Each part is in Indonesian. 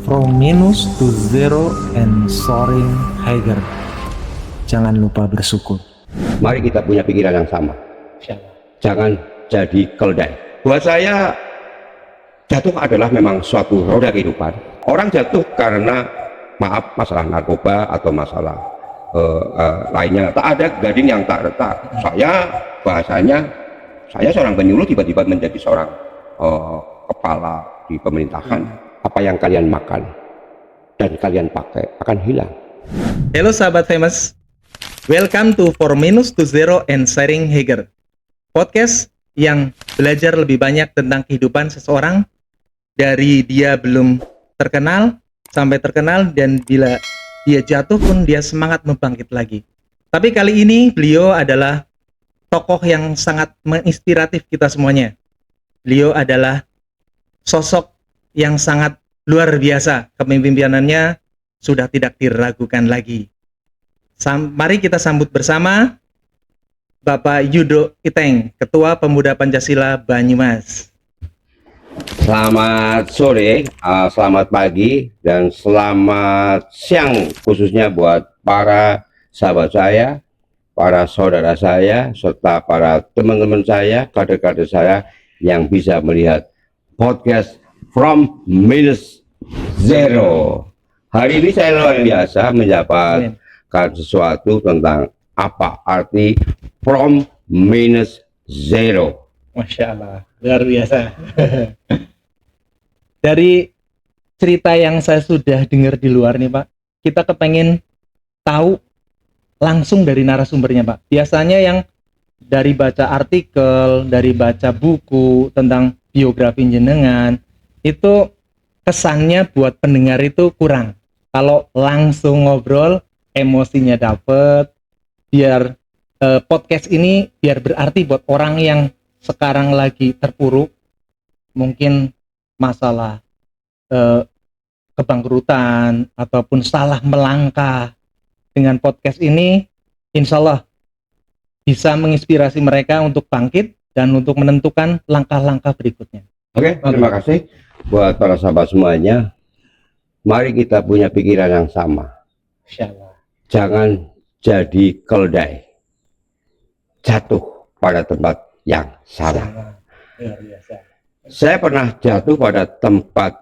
From minus to zero and soaring higher. Jangan lupa bersyukur. Mari kita punya pikiran yang sama. Jangan jadi keledai. Buat saya, jatuh adalah memang suatu roda kehidupan. Orang jatuh karena masalah narkoba atau masalah lainnya. Tak ada gading yang tak retak. Bahasanya saya seorang penyuluh tiba-tiba menjadi seorang kepala di pemerintahan. Apa yang kalian makan dan kalian pakai akan hilang. Halo sahabat famous, welcome to For Minus to Zero and Sharing Hager, podcast yang belajar lebih banyak tentang kehidupan seseorang dari dia belum terkenal sampai terkenal, dan bila dia jatuh pun dia semangat membangkit lagi. Tapi kali ini beliau adalah tokoh yang sangat menginspiratif kita semuanya. Beliau adalah sosok yang sangat luar biasa, kepemimpinannya sudah tidak diragukan lagi. Mari kita sambut bersama Bapak Yudo Iteng, Ketua Pemuda Pancasila Banyumas. Selamat sore, selamat pagi, dan selamat siang khususnya buat para sahabat saya, para saudara saya, serta para teman-teman saya, kader-kader saya yang bisa melihat podcast From Minus Zero. Hari ini saya luar biasa mendapatkan sesuatu tentang apa arti From Minus Zero. Masya Allah, luar biasa. Dari cerita yang saya sudah dengar di luar nih Pak, kita kepengen tahu langsung dari narasumbernya Pak. Biasanya yang dari baca artikel, dari baca buku tentang biografi jenengan, itu kesannya buat pendengar itu kurang. Kalau langsung ngobrol, emosinya dapet, biar podcast ini biar berarti buat orang yang sekarang lagi terpuruk, mungkin masalah kebangkrutan ataupun salah melangkah. Dengan podcast ini, insya Allah bisa menginspirasi mereka untuk bangkit dan untuk menentukan langkah-langkah berikutnya. Oke, terima kasih buat para sahabat semuanya. Mari kita punya pikiran yang sama. Insyaallah. Jangan jadi keledai, jatuh pada tempat yang salah. Luar biasa. Saya pernah jatuh pada tempat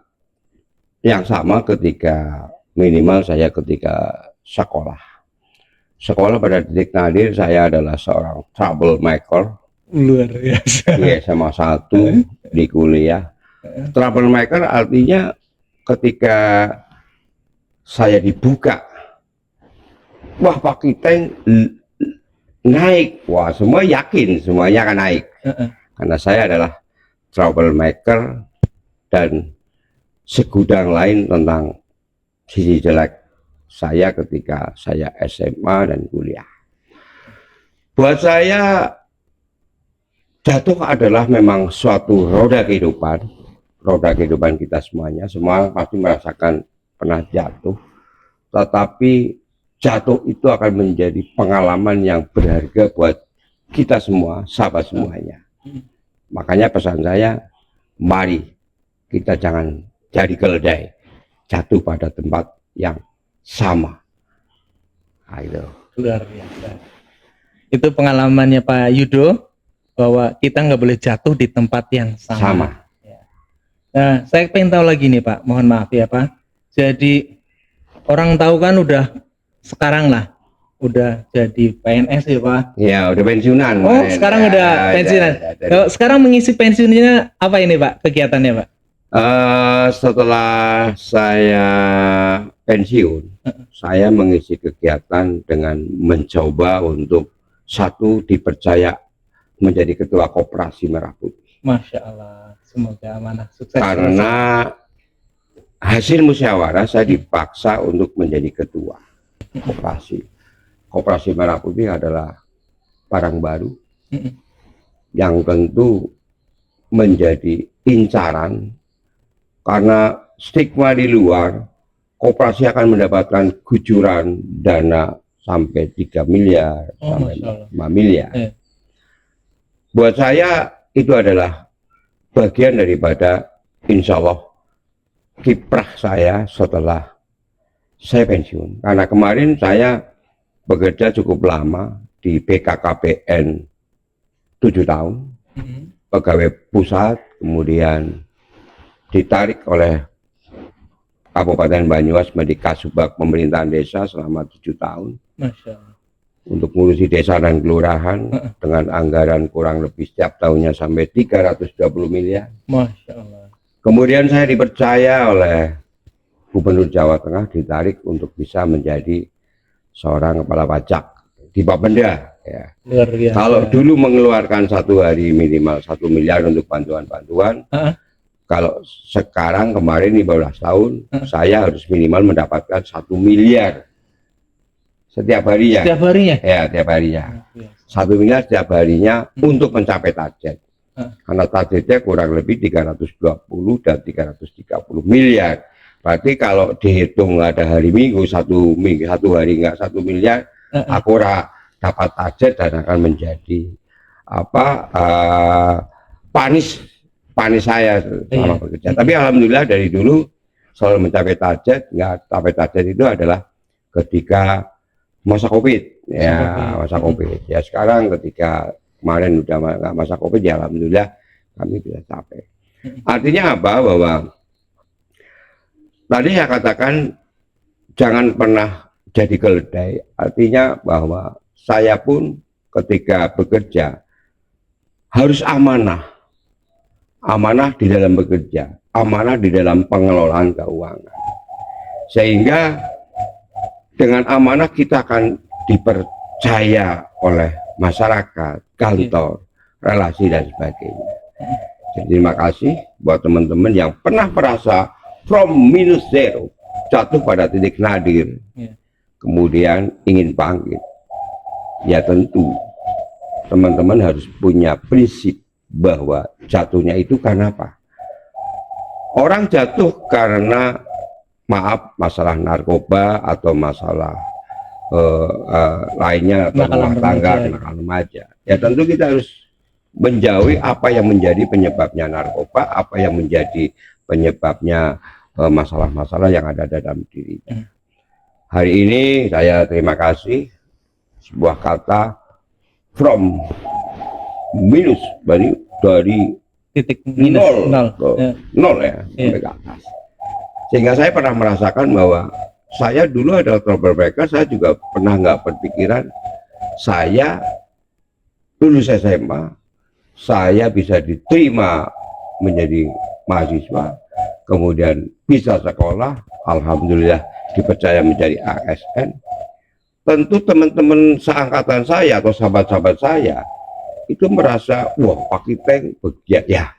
yang sama ketika ketika sekolah pada titik nadir. Saya adalah seorang troublemaker. Luar biasa. Di SMA 1 di kuliah. Troublemaker artinya ketika saya dibuka, wah Pak Kiteng naik, wah semua yakin semuanya akan naik. Karena saya adalah troublemaker dan segudang lain tentang sisi jelek saya ketika saya SMA dan kuliah. Buat saya, jatuh adalah memang suatu roda kehidupan kita semuanya. Semua pasti merasakan pernah jatuh, tetapi jatuh itu akan menjadi pengalaman yang berharga buat kita semua, sahabat semuanya. Makanya pesan saya, mari kita jangan jadi keledai, jatuh pada tempat yang sama. Ayo. Luar biasa. Itu pengalamannya Pak Yudo, bahwa kita nggak boleh jatuh di tempat yang sama. Nah, saya pengen tahu lagi nih Pak, mohon maaf ya Pak. Jadi orang tahu kan udah sekarang lah, udah jadi PNS ya Pak. Ya, udah pensiunan. Oh, sekarang udah pensiunan. Sekarang mengisi pensiunnya apa ini Pak, kegiatannya Pak? Setelah saya pensiun, saya mengisi kegiatan dengan mencoba untuk dipercaya menjadi ketua koperasi Merah Putih. Masya Allah, semoga amanah sukses. Karena hasil musyawarah saya dipaksa untuk menjadi ketua koperasi. Koperasi Merah Putih adalah barang baru yang tentu menjadi incaran, karena stigma di luar, koperasi akan mendapatkan kucuran dana sampai 3 miliar, sampai 5 miliar. Buat saya itu adalah bagian daripada insya Allah kiprah saya setelah saya pensiun. Karena kemarin saya bekerja cukup lama di BKKBN 7 tahun, pegawai pusat, kemudian ditarik oleh Kabupaten Banyumas menjadi Kasubag pemerintahan desa selama 7 tahun. Masya Allah. Untuk ngurusi desa dan kelurahan dengan anggaran kurang lebih setiap tahunnya sampai 320 miliar. Masya Allah. Kemudian saya dipercaya oleh Gubernur Jawa Tengah, ditarik untuk bisa menjadi seorang kepala pajak di Bapenda. Ya. Luar biasa. Kalau dulu mengeluarkan satu hari minimal 1 miliar untuk bantuan-bantuan, kalau sekarang kemarin 15 tahun, saya harus minimal mendapatkan 1 miliar setiap harinya. Setiap harinya? Ya, setiap harinya. 1 miliar setiap harinya untuk mencapai target. Karena targetnya kurang lebih 320 dan 330 miliar. Berarti kalau dihitung ada hari Minggu, satu hari nggak 1 miliar, aku dapat target dan akan menjadi panis saya selama bekerja. Tapi alhamdulillah dari dulu selalu mencapai target. Nggak capai target itu adalah ketika masa COVID, masa COVID. Ya sekarang ketika kemarin udah nggak masa COVID, ya alhamdulillah kami bisa capai. Artinya apa? Bahwa tadi saya katakan jangan pernah jadi keledai. Artinya bahwa saya pun ketika bekerja harus amanah di dalam bekerja, amanah di dalam pengelolaan keuangan, sehingga dengan amanah kita akan dipercaya oleh masyarakat, kantor, relasi dan sebagainya. Jadi terima kasih buat teman-teman yang pernah merasa from minus zero jatuh pada titik nadir, kemudian ingin bangkit. Ya tentu teman-teman harus punya prinsip bahwa jatuhnya itu karena apa? Orang jatuh karena masalah narkoba atau masalah lainnya, atau rumah tangga, kenakalan remaja. Ya tentu kita harus menjauhi apa yang menjadi penyebabnya narkoba, apa yang menjadi penyebabnya masalah-masalah yang ada dalam dirinya. Hari ini saya terima kasih sebuah kata from minus, dari titik nol ya, Iya. sampai ke atas. Sehingga saya pernah merasakan bahwa saya dulu adalah troublemaker. Saya juga pernah nggak berpikiran saya lulus SMA, saya bisa diterima menjadi mahasiswa, kemudian bisa sekolah, alhamdulillah dipercaya menjadi ASN. Tentu teman-teman seangkatan saya atau sahabat-sahabat saya itu merasa, wah Pak Kipeng begiat ya.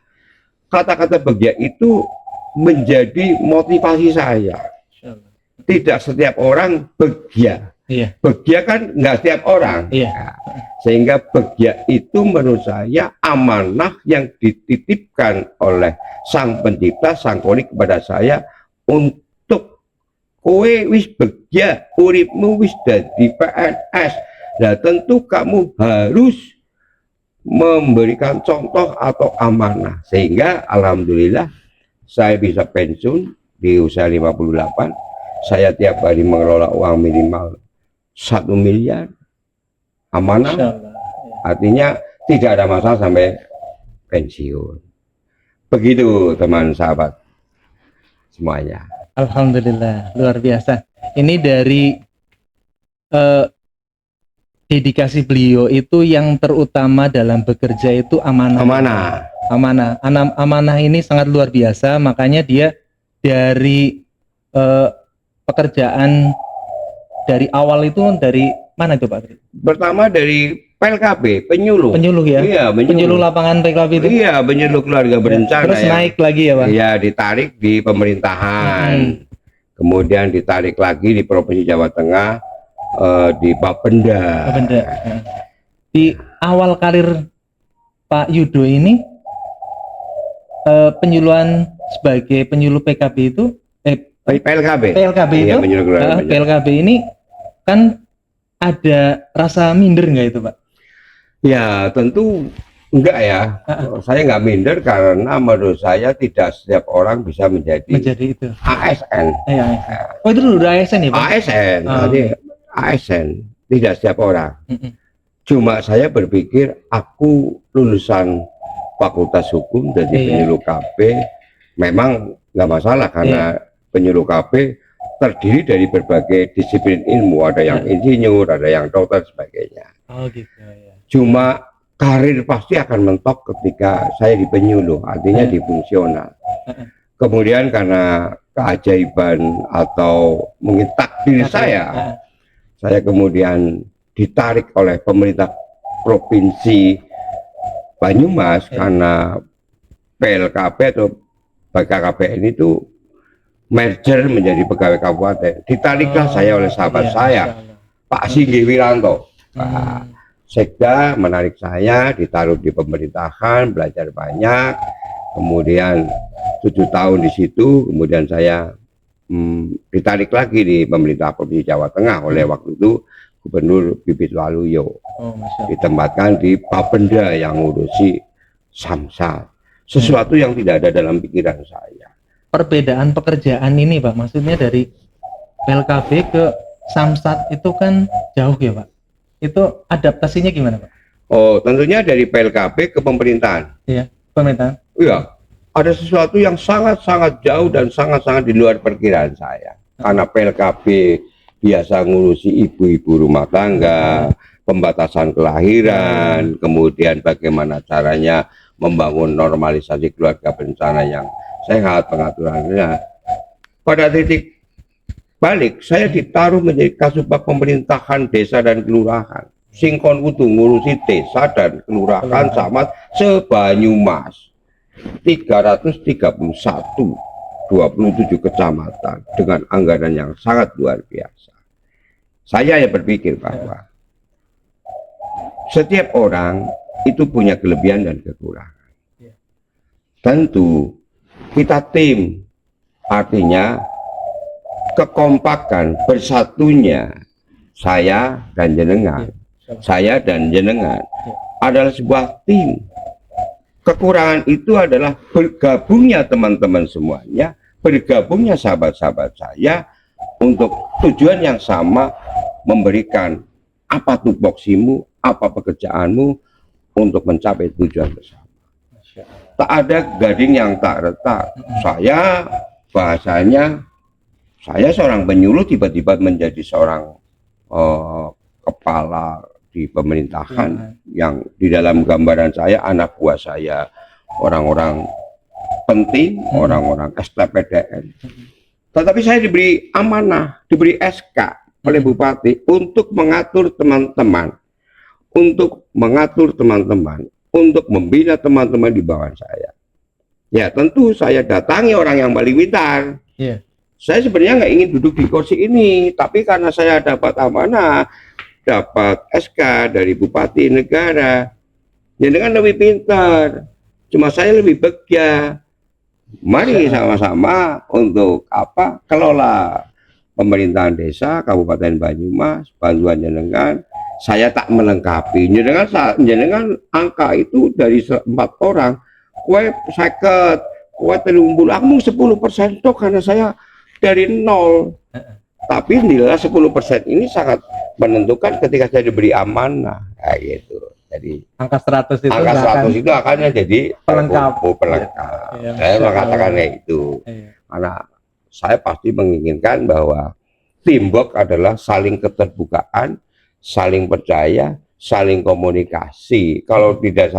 Kata-kata begiat itu menjadi motivasi saya. Tidak setiap orang begia. Begia kan nggak setiap orang. Nah, sehingga begia itu menurut saya amanah yang dititipkan oleh Sang Pencipta, Sang Kolik kepada saya untuk kowe wis begia, uripmu wis dadi PNS. Nah tentu kamu harus memberikan contoh atau amanah, sehingga alhamdulillah saya bisa pensiun di usia 58. Saya tiap hari mengelola uang minimal 1 miliar amanah. Artinya tidak ada masalah sampai pensiun. Begitu teman sahabat semuanya. Alhamdulillah, luar biasa. Ini dari dedikasi beliau itu yang terutama dalam bekerja itu amanah. Amanah ini sangat luar biasa, makanya dia dari pekerjaan dari awal itu dari mana itu Pak? Pertama dari PLKB, penyuluh ya? Iya, penyuluh lapangan PLKB itu? Iya, penyuluh keluarga berencana. Terus naik lagi ya Pak? Iya, ditarik di pemerintahan, kemudian ditarik lagi di Provinsi Jawa Tengah, di Bapenda. Di awal karir Pak Yudo ini, penyuluhan sebagai penyuluh PKB itu, PLKB iya, itu, PLKB ini kan ada rasa minder nggak itu Pak? Ya tentu Enggak ya, saya nggak minder karena menurut saya tidak setiap orang bisa menjadi itu. ASN. Iya. Oh itu dulu udah ASN ya Pak? ASN, jadi ASN tidak setiap orang. Cuma saya berpikir aku lulusan Fakultas Hukum jadi penyuluh KP, memang nggak masalah karena penyuluh KP terdiri dari berbagai disiplin ilmu, ada yang insinyur, ada yang dokter sebagainya. Oh gitu ya. Cuma karir pasti akan mentok ketika saya di penyuluh, artinya di fungsional. Kemudian karena keajaiban atau mungkin takdir saya kemudian ditarik oleh pemerintah provinsi Banyumas karena PLKP atau BKKBN itu merger menjadi pegawai kabupaten. Ditariklah saya oleh sahabat saya, Pak Singgi Wiranto. Pak Sekda menarik saya, ditaruh di pemerintahan, belajar banyak. Kemudian 7 tahun di situ, kemudian saya ditarik lagi di pemerintah Provinsi Jawa Tengah oleh waktu itu Gubernur Bibit Waluyo. Ditempatkan di Bapenda yang ngurusi Samsat. Sesuatu yang tidak ada dalam pikiran saya. Perbedaan pekerjaan ini Pak, maksudnya dari PLKB ke Samsat itu kan jauh ya Pak? Itu adaptasinya gimana Pak? Oh, tentunya dari PLKB ke pemerintahan. Iya, pemerintahan. Iya, ada sesuatu yang sangat-sangat jauh dan sangat-sangat di luar perkiraan saya. Karena PLKB biasa ngurusi ibu-ibu rumah tangga, pembatasan kelahiran, kemudian bagaimana caranya membangun normalisasi keluarga berencana yang sehat, pengaturannya. Pada titik balik, saya ditaruh menjadi Kasubag Pemerintahan Desa dan Kelurahan. Singkon kudu ngurusi desa dan kelurahan sama se-Banyumas. 331, 27 kecamatan dengan anggaran yang sangat luar biasa. Saya yang berpikir bahwa setiap orang itu punya kelebihan dan kekurangan. Tentu kita tim, artinya kekompakan bersatunya saya dan jenengan, saya dan jenengan adalah sebuah tim. Kekurangan itu adalah bergabungnya teman-teman semuanya, bergabungnya sahabat-sahabat saya untuk tujuan yang sama, memberikan apa tupoksimu, apa pekerjaanmu untuk mencapai tujuan bersama. Tak ada gading yang tak retak. Saya bahasanya, saya seorang penyuluh tiba-tiba menjadi seorang kepala di pemerintahan yang di dalam gambaran saya anak buah saya orang-orang penting, orang-orang STPDN. Tetapi saya diberi amanah, diberi SK oleh Bupati untuk mengatur teman-teman, untuk membina teman-teman di bawah saya. Ya tentu saya datangi orang yang paling pintar. Saya sebenarnya nggak ingin duduk di kursi ini, tapi karena saya dapat amanah, dapat SK dari Bupati negara, ya dengan lebih pintar, cuma saya lebih begia. Mari sama-sama untuk kelola pemerintahan desa Kabupaten Banyumas, bantuan jenengan. Saya tak melengkapi jenengan angka itu dari 4 orang, kue 50, kue 30, aku 10% toh karena saya dari 0. Tapi nilai 10% ini sangat menentukan ketika saya diberi amanah, kayak gitu. Jadi angka 100 itu akan jadi pelengkap. Saya mengatakan itu. Karena saya pasti menginginkan bahwa teamwork adalah saling keterbukaan, saling percaya, saling komunikasi. Kalau tidak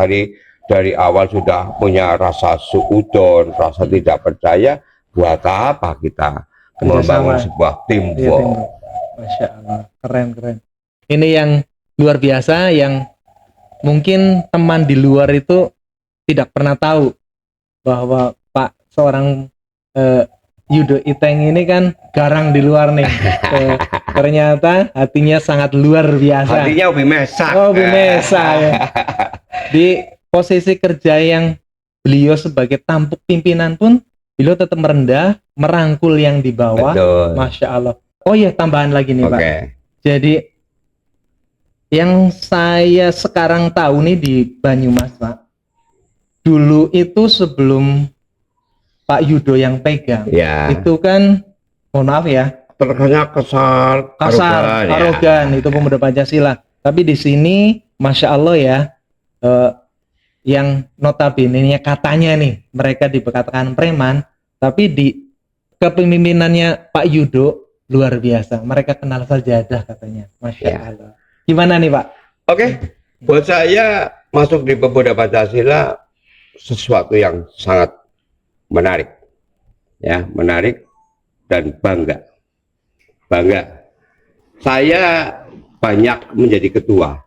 dari awal sudah punya rasa suudon, rasa tidak percaya, buat apa kita membangun sebuah teamwork? Masya Allah, keren. Ini yang luar biasa, yang mungkin teman di luar itu tidak pernah tahu bahwa Pak seorang Yudo Iteng ini kan garang di luar nih. Ternyata hatinya sangat luar biasa. Hatinya Ubi Mesak. Oh, Ubi Mesak ya. Di posisi kerja yang beliau sebagai tampuk pimpinan pun beliau tetap merendah, merangkul yang di bawah. Betul. Masya Allah. Oh iya, tambahan lagi nih Pak. Jadi Yang saya sekarang tahu nih di Banyumas, Pak, dulu itu sebelum Pak Yudo yang pegang, Ya, itu kan, mohon maaf ya, terkesannya kasar, arogan, itu pemuda Pancasila. Tapi di sini, masya Allah ya, eh, yang notabene-nya katanya nih, mereka dikatakan preman, tapi di kepemimpinannya Pak Yudo luar biasa. Mereka kenal sajadah katanya, masya Ya. Allah. Gimana nih Pak? Oke, buat saya masuk di pemuda Pancasila sesuatu yang sangat menarik, ya, menarik dan bangga. Saya banyak menjadi ketua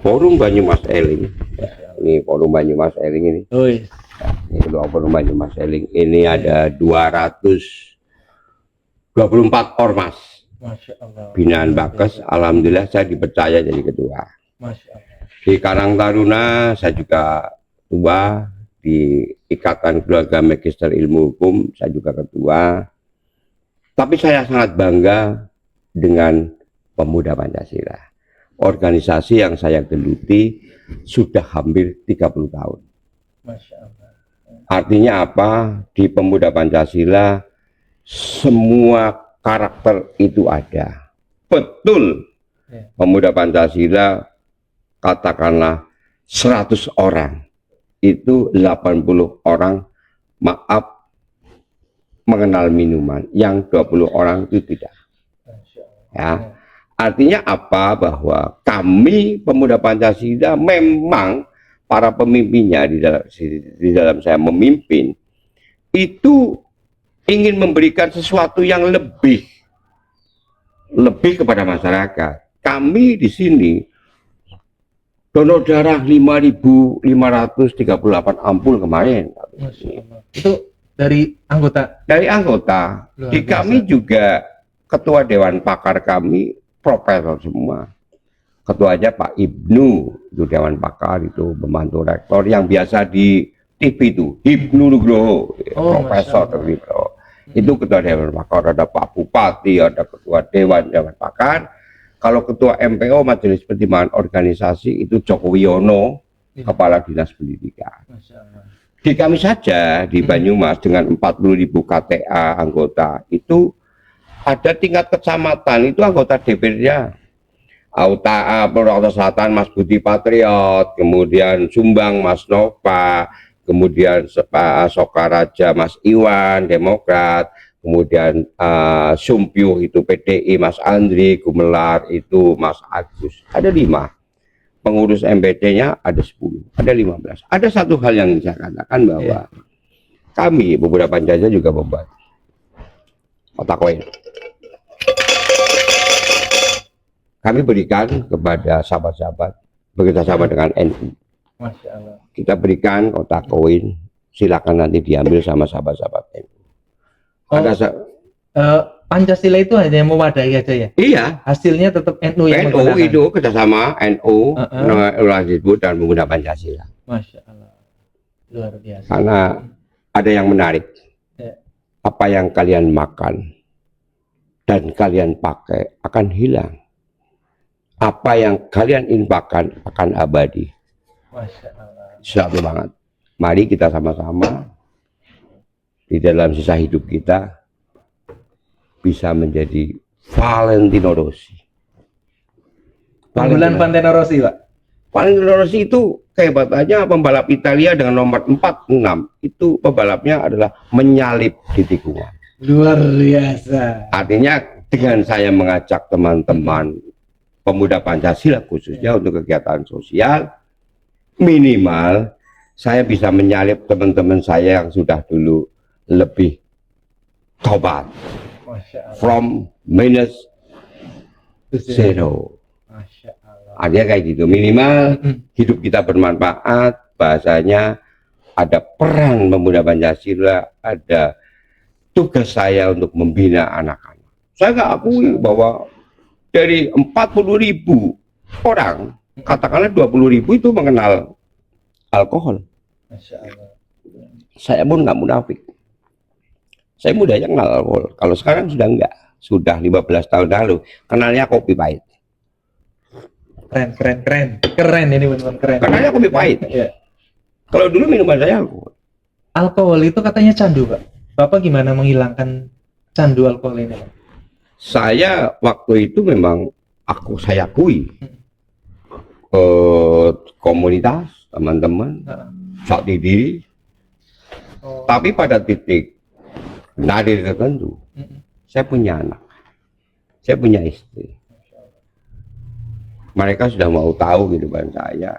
Forum Banyumas Eling. Ini Forum Banyumas Eling ini. Oi, Ini ketua Forum Banyumas Eling. Ini ada 224 ormas masya Allah. binaan Bakes. Alhamdulillah saya dipercaya jadi ketua. Masya Allah. Di Karang Taruna saya juga ketua, di Ikatan Keluarga Magister Ilmu Hukum saya juga ketua. Tapi saya sangat bangga dengan Pemuda Pancasila. Organisasi yang saya geluti sudah hampir 30 tahun. Masya Allah. Artinya apa? Di Pemuda Pancasila semua karakter itu ada. Betul. Ya. Pemuda Pancasila katakanlah 100 orang, itu 80 orang maaf mengenal minuman, yang 20 orang itu tidak. Ya. Artinya apa? Bahwa kami Pemuda Pancasila memang para pemimpinnya di dalam saya memimpin itu ingin memberikan sesuatu yang lebih kepada masyarakat. Kami di sini donor darah 5.538 ampul kemarin. Masya Allah. Itu dari anggota. Dari anggota. Luar Di biasa. kami juga ketua dewan pakar kami profesor semua. Ketuanya Pak Ibnu, itu dewan pakar, itu pembantu rektor yang biasa di TV itu, Ibnu Nugroho, Oh, profesor Masya Allah. gitu. Itu ketua dewan pakar, ada Pak Bupati, ada ketua dewan pakar. Kalau ketua MPO Majelis Pertimbangan Organisasi itu Joko Wiono, Iya. kepala dinas pendidikan. Masya Allah. Di kami saja di Banyumas dengan 40.000 KTA anggota itu ada tingkat kecamatan itu anggota DPR-nya. Purwokerto Selatan Mas Budi Patriot, kemudian Sumbang Mas Nova, kemudian Sokaraja Mas Iwan Demokrat, kemudian Sumpyuh itu PDI Mas Andri, Gumelar itu Mas Agus. Ada 5. Pengurus MPT-nya ada 10, ada 15. Ada satu hal yang saya katakan bahwa kami beberapa Pancasila juga membuat kotak koin. Kami berikan kepada sahabat-sahabat bekerjasama dengan NU. Masya Allah. Kita berikan kotak koin, silakan nanti diambil sama sahabat-sahabat NU. Oh, Ada Pancasila itu hanya mewadahi aja ya? iya, Hasilnya tetap NU yang NU menggunakan. itu kerjasama NU, Uh-uh. dan Pemuda Pancasila. Masya Allah. Luar biasa. Karena ada yang menarik. Ya. Apa yang kalian makan dan kalian pakai akan hilang. Apa yang kalian infakkan akan abadi. Masya Allah. Satu banget. Mari kita sama-sama di dalam sisa hidup kita bisa menjadi Valentino Rossi. Unggulan Valentino Rossi, Pak. Valentino Rossi itu kehebatannya pembalap Italia dengan nomor 46. Itu pembalapnya adalah menyalip di tikungan. Luar biasa. Artinya dengan saya mengajak teman-teman Pemuda Pancasila khususnya untuk kegiatan sosial, minimal saya bisa menyalip teman-teman saya yang sudah dulu lebih tobat. Masya Allah. From minus zero. Masya Allah. Artinya kayak gitu, minimal hidup kita bermanfaat. Bahasanya ada peran Pemuda Pancasila, ada tugas saya untuk membina anak-anak. Saya nggak akui bahwa dari 40.000 orang, katakanlah 20.000 itu mengenal alkohol. Masya Allah. Saya pun nggak munafik. Saya muda yang kenal alkohol. Kalau sekarang sudah enggak. Sudah 15 tahun lalu. Kenalnya kopi pahit. Keren ini benar keren. Karena kopi pahit. Iya. Kalau dulu minuman saya alkohol. Alkohol itu katanya candu, Pak. Bapak gimana menghilangkan candu alkohol ini, Pak? Saya waktu itu memang saya akui komunitas teman-teman saat diri, tapi pada titik nadir tertentu saya punya anak, saya punya istri, mereka sudah mau tahu kehidupan saya.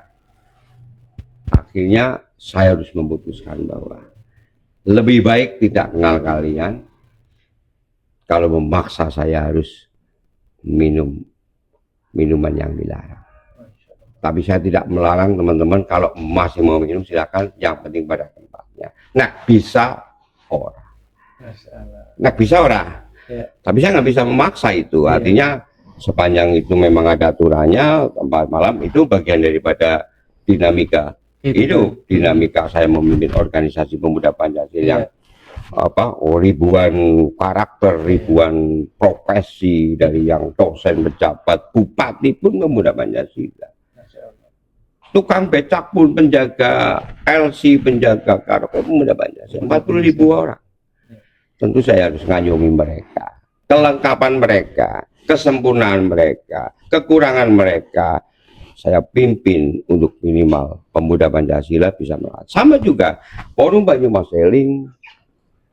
Akhirnya saya harus memutuskan bahwa lebih baik tidak kenal kalian kalau memaksa saya harus minum minuman yang dilarang. Tapi saya tidak melarang teman-teman, kalau masih mau minum silakan, yang penting pada tempatnya. Nah bisa orang, Ya. tapi saya nggak bisa memaksa itu. Artinya sepanjang itu memang ada aturannya, tempat malam itu bagian daripada dinamika hidup. Dinamika saya memimpin organisasi pemuda Pancasila yang ribuan karakter, ribuan profesi, dari yang dosen, pejabat, bupati pun pemuda Pancasila, tukang becak pun penjaga LC, penjaga karaoke pemuda Pancasila, 40.000 orang. Tentu saya harus ngayomi mereka, kelengkapan mereka, kesempurnaan mereka, kekurangan mereka, saya pimpin untuk minimal pemuda Pancasila bisa melakukan. Sama juga Forum Banyumas Seling,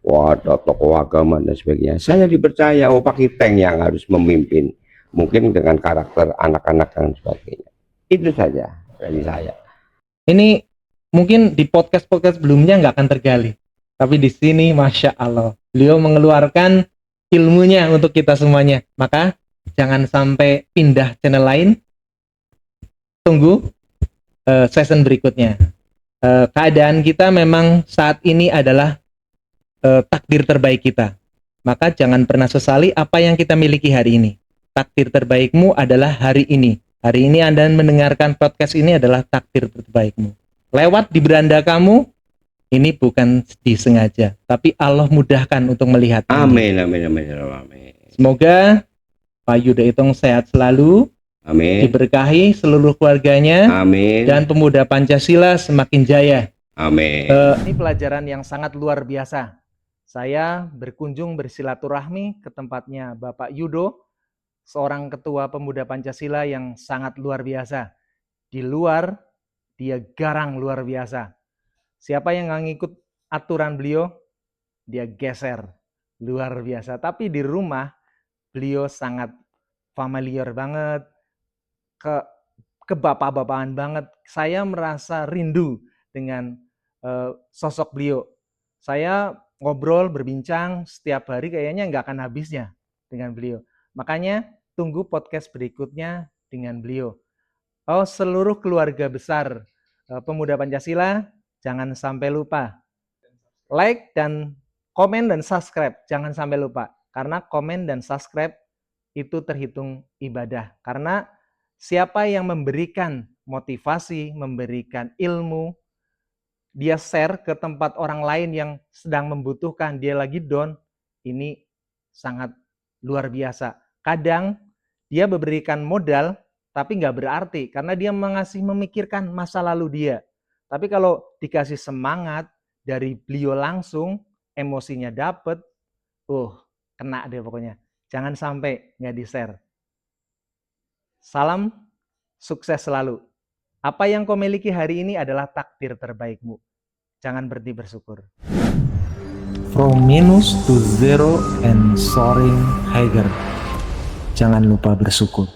ada tokoh agama dan sebagainya. Saya dipercaya Pak Kiteng yang harus memimpin, mungkin dengan karakter anak-anak dan sebagainya. Itu saja dari saya. Ini mungkin di podcast sebelumnya nggak akan tergali, tapi di sini Masya Allah beliau mengeluarkan ilmunya untuk kita semuanya. Maka jangan sampai pindah channel lain, tunggu season berikutnya. Keadaan kita memang saat ini adalah takdir terbaik kita. Maka jangan pernah sesali apa yang kita miliki hari ini. Takdir terbaikmu adalah hari ini. Hari ini Anda mendengarkan podcast ini adalah takdir terbaikmu. Lewat di beranda kamu, ini bukan disengaja, tapi Allah mudahkan untuk melihat. Amin, amin, amin, amin. Semoga Pak Yuda Itong sehat selalu, amin, diberkahi seluruh keluarganya, amin, dan pemuda Pancasila semakin jaya. Amin. Ini pelajaran yang sangat luar biasa. Saya berkunjung bersilaturahmi ke tempatnya Bapak Yudo, seorang ketua pemuda Pancasila yang sangat luar biasa. Di luar, dia garang luar biasa. Siapa yang nggak ngikut aturan beliau, dia geser. Luar biasa. Tapi di rumah, beliau sangat familiar banget, kebapak-bapakan banget. Saya merasa rindu dengan sosok beliau. Saya ngobrol, berbincang setiap hari, kayaknya nggak akan habisnya dengan beliau. Makanya tunggu podcast berikutnya dengan beliau. Oh, seluruh keluarga besar pemuda Pancasila, jangan sampai lupa like dan komen dan subscribe. Jangan sampai lupa, karena komen dan subscribe itu terhitung ibadah. Karena siapa yang memberikan motivasi, memberikan ilmu, dia share ke tempat orang lain yang sedang membutuhkan, dia lagi down, ini sangat luar biasa. Kadang dia memberikan modal, tapi nggak berarti, karena dia memikirkan masa lalu dia. Tapi kalau dikasih semangat dari beliau langsung, emosinya dapet, kena deh pokoknya. Jangan sampai nggak di-share. Salam sukses selalu. Apa yang kau miliki hari ini adalah takdir terbaikmu. Jangan berhenti bersyukur. From minus to zero and soaring higher. Jangan lupa bersyukur.